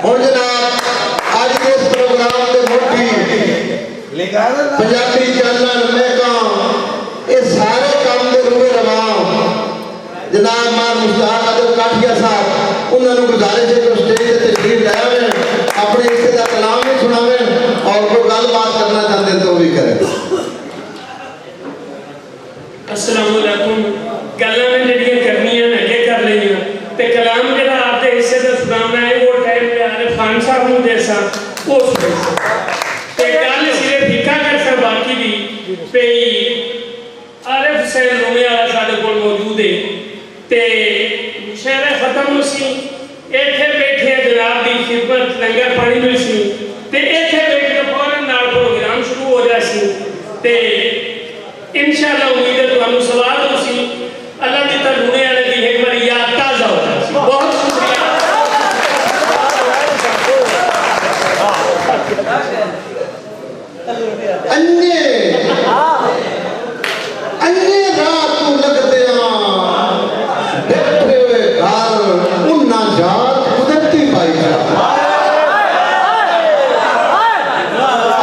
ਹੁਣ जनाब ਅੱਜ ਦੇ ਇਸ प्रोग्राम ਦੇ ਮੁੱਢੀ पंजाबी चैनल मेका ये सारे काम के रूए रवा जनाब मान मुश्ताक अदब काठिया साहब उन्होंने गुजारिश है कि स्टेज से तशरीफ ले आवे अपने हिस्से का कलाम भी सुनावे और कोई गलबात करना चाहते तो भी करें। अस्सलाम वालेकुम गल्लां में जेड़ियां करनियां ने अगे कर लईयां ते कलाम जेड़ा आपदे हिस्से दा सुनाना है वो टाइम पे आरिफ खान साहब नु देसा वो ते गल सिर्फ हिक्का कर सा बाकी दी पे आरिफ हुसैन रोमे वाला साडे कोल मौजूद है ते मुशायरा खत्म होसी इत्थे बैठे जनाब दी खिदमत लंगर पानी मिलसी ते इत्थे बैठ के फौरन नाल प्रोग्राम शुरू हो जासी ते इंशाअल्लाह उम्मीद है तुहानू सवाल होसी अल्लाह दी तरफ वाले दी एक बार याद ताजा हो जासी। बहुत शुक्रिया। अन्य अन्य रात को लगते बैठे हुए घर उन्ना जात कुदरती पाई जा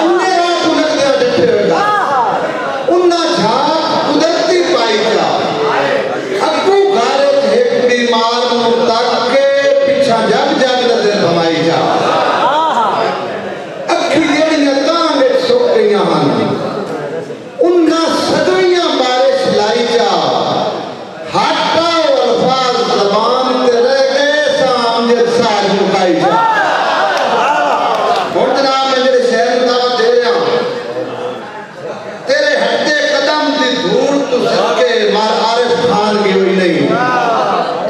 अन्य रात को लगते बैठे हुए घर उन्ना जात कुदरती पाई जा अगू घर एक बीमार तक के पिछा जग जग नजर भवाई जा उन्ना सदवियां बारिश लाई जा हाटा और अल्फाज ज़बान ते रह गए सामने साज मुकाई जा। और जनाब मैं मेरे शहर में दावत दे रहा तेरे हटते कदम दी धूल तो सदके मार आरिफ खान की हुई नहीं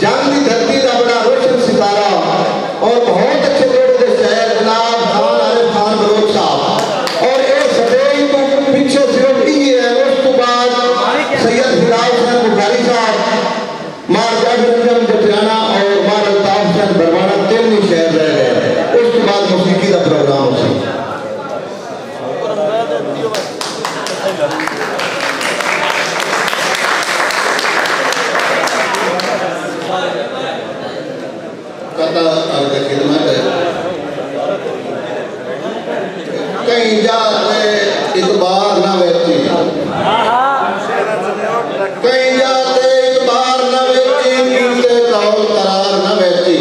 जंग दी धरती का बड़ा रोशन सितारा और बहुत अच्छे जोड़े दे शहर जनाब खान आरिफ खान बलोच साहब और ये सदैव को पीछे सिर्फ ये है उस तो बाद सैयद हिलाल हुसैन बुखारी साहब मार जाफर अंजम जटियाना और मार अल्ताफ हुसैन बरवाना तीन ही शहर रह गए उस तो बाद मौसीकी का प्रोग्राम हो कता और खिदमत कहीं जाते इतबार ना वेची कहीं जाते इतबार ना वेची कीमते कौल करार ना वेची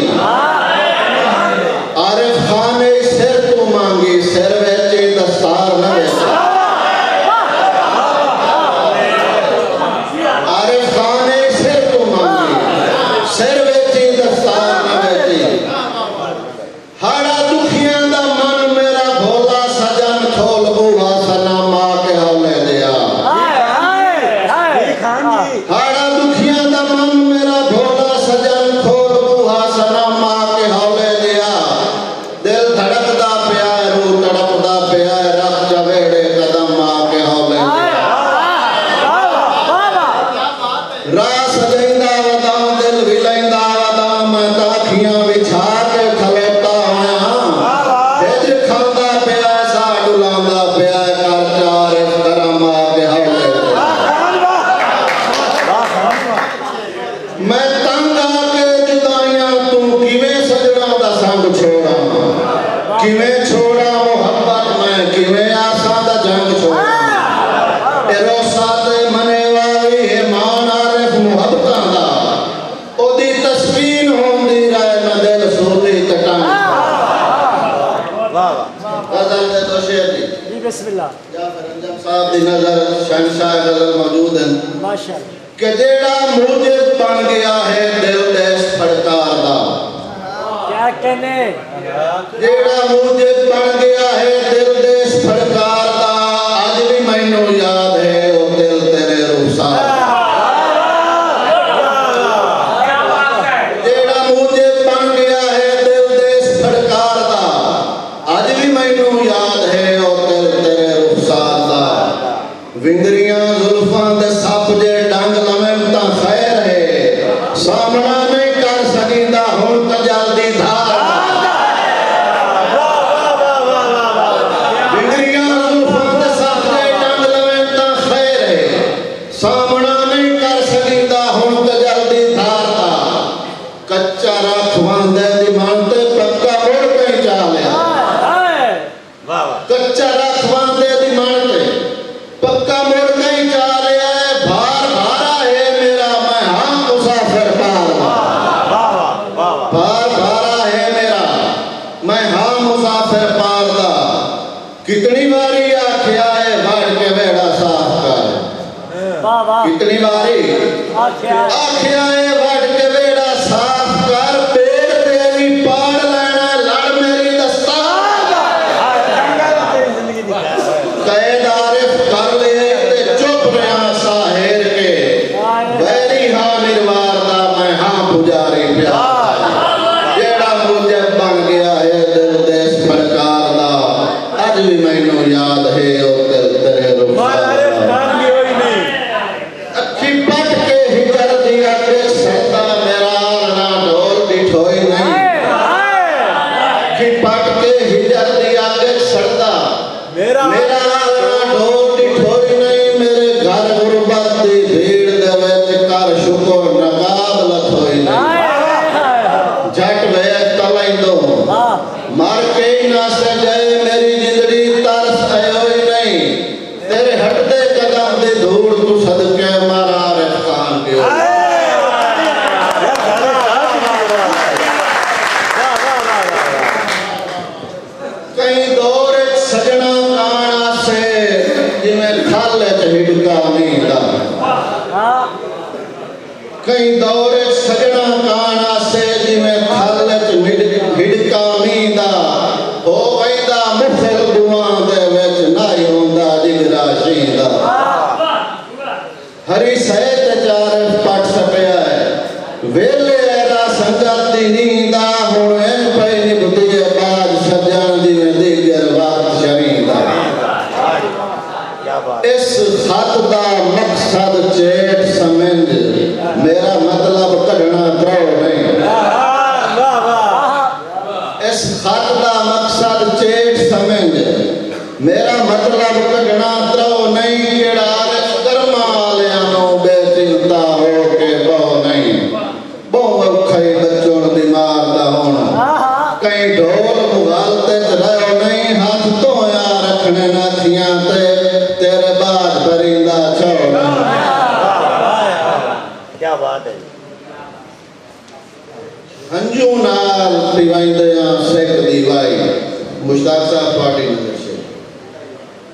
आरिफ खान ने सिर तो मांगी सिर वेचे दस्तार ना वेची आरिफ खान ने सिर तो मांगी सिर वेचे दस्तार ना वेची हाड़ा दुखियां दा मन मेरा भोला सजन खोल बुआ सना मां के हौले दिया हाड़ा दुखियां दा मन मेरा भोला सजन खोल बुआ सना मां के हौले दिया दिल धड़कदा पिया रूह तड़पदा पिया रख चवेड़े कदम मां के हौले दिया राह सजैंदा वदा दिल विलैंदा वदा मैं ताखियां विछा के खलोता मैं तंग आके जुदाइयां तू किवें सजना दा संग छोड़ा किवें छोड़ा मोहब्बत मैं किवें आसा दा जंग छोड़ा ए रोसा ते मने वाली है मान आरिफ मुहब्बतां दा ओदी तस्वीर होंदी रहे मैं दिल सोली तटंग वाह वाह गजल दे तो शेर जी बिस्मिल्लाह जाफर अंजम साहब दी नजर शहंशाह गजल मौजूद है माशाअल्लाह कि जेड़ा मुझे बन गया है दिल देश फड़कार दा क्या कहने जेड़ा मुझे बन गया है दिल देश फड़कार दा आज भी मैनू याद है वो दिल तेरे रुखसार जेड़ा मुझे बन गया है दिल देश फड़कार दा आज भी मैनू याद है वो दिल तेरे रुखसार दा विंगरियां जुल्फां दे सप जे डंग लवें तां खैर है सामना नहीं कर सकींदा हुण कजल दी धार विंगरियां जुल्फां दे सप जे डंग लवें तां खैर है सामना नहीं कर सकींदा हुण कजल दी धार दा कच्चा रख वंदे दी मन ते पक्का उड़ बारी आख्या है बढ़ के बेड़ा साफ कर, कितनी बारी आख्या है बढ़ के बेड़ा साफ कर, पेड़ तेरी पाड़ लेना लड़ मेरी दस्तार, कैद आरिफ कर ले ते चुप रहा साहिर के, वैरी हाँ निर्वार दा मैं हाँ पुजारी प्यार, जेड़ा मुझे बन गया है दिल देश फड़कार दा, अज भी मैनू याद है ओ तेरे रुखसार दा। अखी पट के हिजर दी अगे सदा मेरा ना ढोल दिठोई नहीं, अखी पट के हिजर दी अगे सदा मेरा ना ढोल दिठोई नहीं, मेरे घर गुरबत दी भीड़ दे विच कर शुक्र नकाब लथोई नहीं, जट वेख तलैंदो मर के ही ना सजे मेरी जिंदड़ी तरस आयोई नहीं, तेरे हटदे कदम दी धूड़ तू सदके मारा आरिफ खान के कई दौर सजना काना से जिमें खल च हिड़का नींदा, कई दौर सजना काना से जिमें खल च हिड़का नींदा, हो वैदा मुखर दुआ दे विच नाई होंदा जिगरा शींदा, हरी सैत चार पट सपिया है वेले ऐरा संगत दी नींदा, हुण एन पई निभदी है बाज सजण जिवें दीगर वात शरींदा, इस खत दा मकसद चेट समझ मेरा मतलब कढ़ना द्रोह नहीं, इस खत दा मकसद चेट समझ मेरा मतलब कढ़ना द्रोह नहीं, केड़ा आरिफ कर्मा वालियां नूं बेचिंता हो के बहु नहीं, बहु औखा बच्चों दिमाग दा होना, कई ढोल मुगालते च रहो नहीं, हाथ धोया रखने नाथियां ते तेरे बाद परिंदा छोड़। क्या बात है। हंजू नाल पिवाइंदियां सिख दी वाई, मुश्ताक साहब पार्टी ने दस्सिया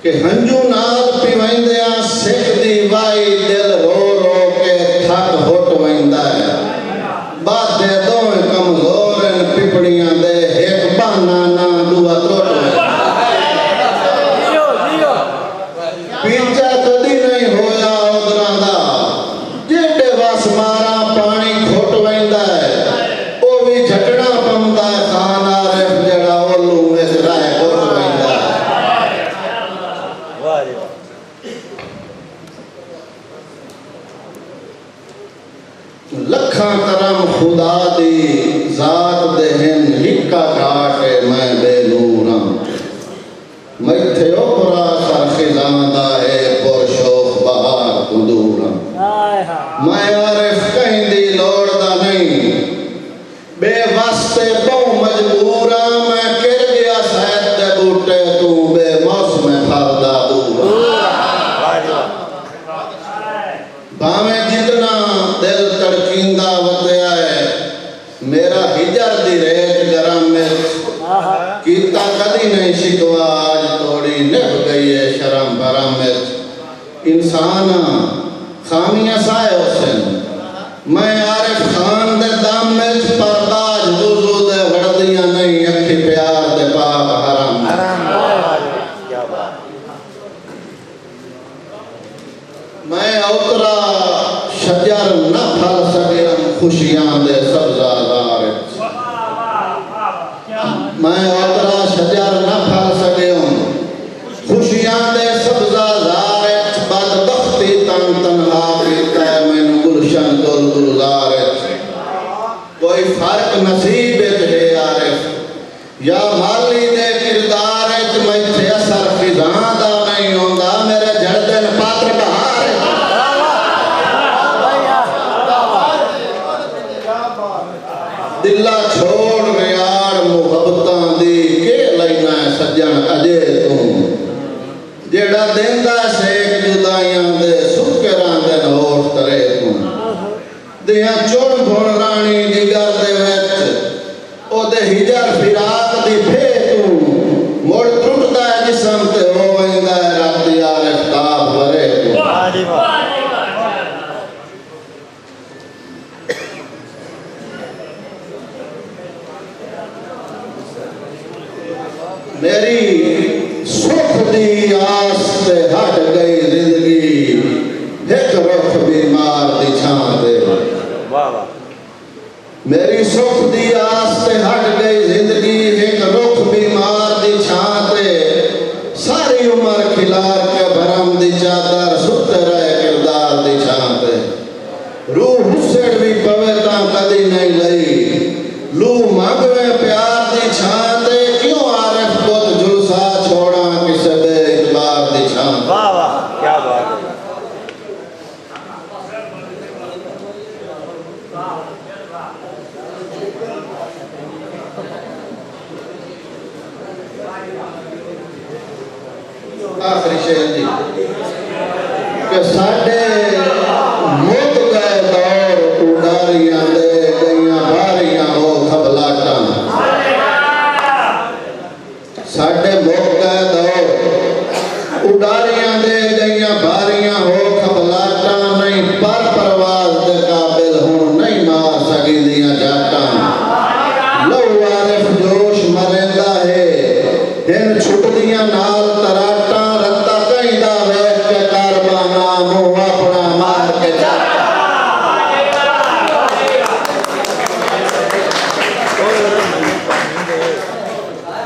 कि हंजू नाल पिवाइंदियां सिख दी वाई, दिल रो रो के थक हुट वैंदा है, बादे दोवें कमजोर न पिपड़ियां दे एक बहाना ना दूआ त्रुट पीछा कदी नहीं होया उदरां दा, जेडे वस मारा पानी खुट वैंदा है, ओ भी झटना पौंदा है खान आरिफ जेड़ा ओलू विच राह खुट वैंदा है। वाह जी वाह। लखां करम खुदा दी जात देहन हिक्का घाट मैं बेनूरा, मैथे ओपरा सर खिजांदा है पुरशोख बहार कुंदूरा, मैं आरिफ कहीं दी लोड़दा नहीं बेवस्ते बहु मजबूरा, मैं गिर गया सैद दे बूटे तू बेमौसम फलदा दूरा, भावें जितना दिल तड़कींदा वतया है मेरा हिजर दी रेत गरम में कीता कदी नहीं शिकवा, आज थोड़ी निभ गई है शर्म भरम में, इंसान खामियां साए हुसैन, मैं आरिफ खान दे दम में परदाज वुजू दे वड़दियां नहीं, अखी प्यार दे पाक हरम में। क्या बात। मैं उतरा शजर न फल सके खुशियां दे सब्जादार, मैं उतरा शजर न फल सके खुशियां दे सब्जादार, बदबख्ती तन तन्हा कीता मैनू गुलशन दुल गुलजार, कोई फर्क नसीब विच है आरिफ या माली दे किरदार, मैथे असर फिजां दा नहीं होंदा, मेरे जड़दे पात्र बहार दिला छोड़ रियाड़ मुहब्बतां दी के लैना सज्जन अजे तू, जेड़ा देंदा सेक जुदाइयां दे सुके रांदे होठ तरे तू, दियां चुण भुण रानी जिगर दे विच ओदे हिजर फिराक दी फे तू, मुड़ टुटदा जिसम ते हो मेरी सुख दी आस ते हट गई जिंदगी एक रुख बीमार दी छां ते वाह वाह मेरी सुख दी आस ते हट गई जिंदगी एक रुख बीमार दी छां ते सारी उम्र खिलार के भरम दी चादर सुते रहे किरदार दी छां ते रूह हुस्सड़ भी पवे तां कदी नहीं लई लू मंगवे प्यार दी छां ते क्यों आरिफ बुत जुलसा छोड़ा किसे दे इतबार दी छां वाह वाह क्या बात है आखिरी शेर जी कि साडे